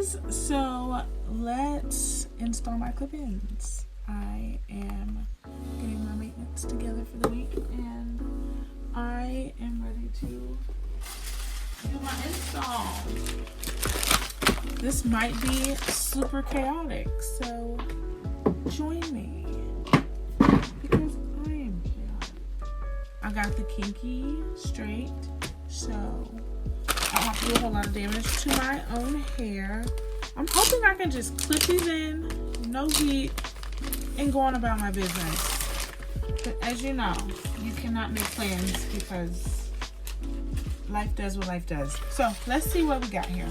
guys, so let's install my clip-ins. I am getting my maintenance together for the week and I am ready to do my install. This might be super chaotic, so join me because I am chaotic. I got the Kinky straight, so I don't have to do a whole lot of damage to my own hair. I'm hoping I can just clip these in, no heat, and go on about my business. But as you know, you cannot make plans because life does what life does. So let's see what we got here.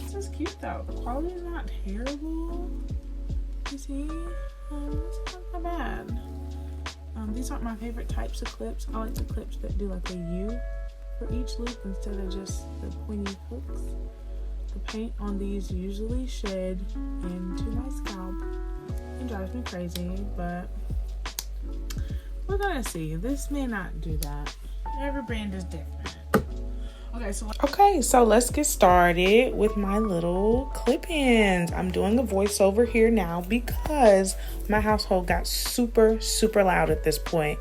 This is cute though. The quality is not terrible. You see? It's not that bad. These aren't my favorite types of clips. I like the clips that do like a U for each loop instead of just the pointy hooks. The paint on these usually shed into my scalp. It drives me crazy, but we're gonna see. This may not do that. Every brand is different. Okay, so let's get started with my little clip-ins. I'm doing a voiceover here now because my household got super loud at this point.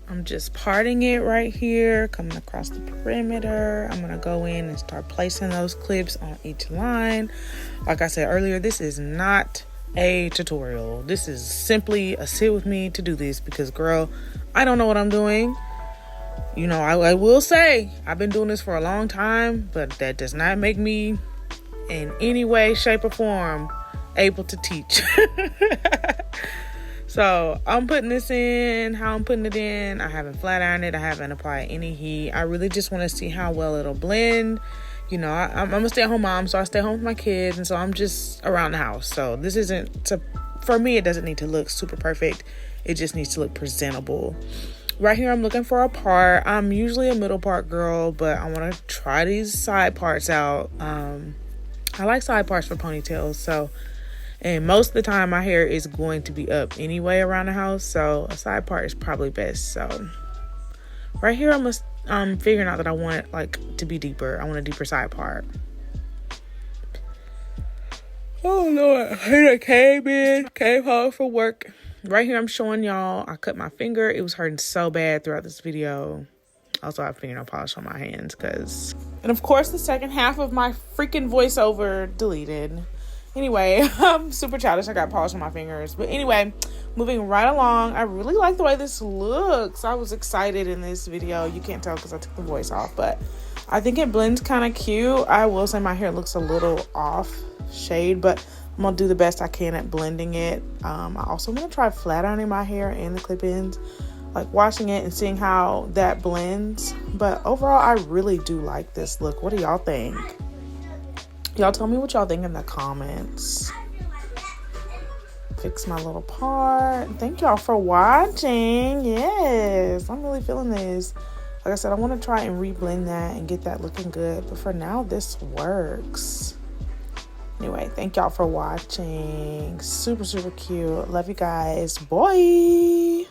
I'm just parting it right here, coming across the perimeter. I'm gonna go in and start placing those clips on each line. Like I said earlier, this is not a tutorial. This is simply a sit with me to do this because, girl, I don't know what I'm doing. You know, I will say I've been doing this for a long time, but that does not make me in any way, shape, or form able to teach. So I'm putting this in how I'm putting it in. I haven't flat ironed it. I haven't applied any heat. I really just want to see how well it'll blend. You know, I'm a stay-at-home mom, so I stay home with my kids, and so I'm just around the house. So this isn't, for me, it doesn't need to look super perfect. It just needs to look presentable. Right here, I'm looking for a part. I'm usually a middle part girl, but I want to try these side parts out. I like side parts for ponytails, so, and most of the time my hair is going to be up anyway around the house, so a side part is probably best. So right here, I'm figuring out that I want it like to be deeper. I want a deeper side part. Oh Lord, I hate came home from work. Right here, I'm showing y'all, I cut my finger. It was hurting so bad throughout this video. Also, I have fingernail polish on my hands and of course, the second half of my freaking voiceover deleted. Anyway, I'm super childish. I got polish on my fingers. But anyway, moving right along. I really like the way this looks. I was excited in this video. You can't tell because I took the voice off, but I think it blends kind of cute. I will say my hair looks a little off shade, but I'm gonna do the best I can at blending it. I also want to try flat ironing my hair and the clip-ins, like washing it and seeing how that blends. But overall, I really do like this look. What do y'all think? Y'all tell me what y'all think in the comments. Fix my little part. Thank y'all for watching. Yes, I'm really feeling this. Like I said, I want to try and reblend that and get that looking good. But for now, this works. Anyway, thank y'all for watching. Super cute. Love you guys. Bye.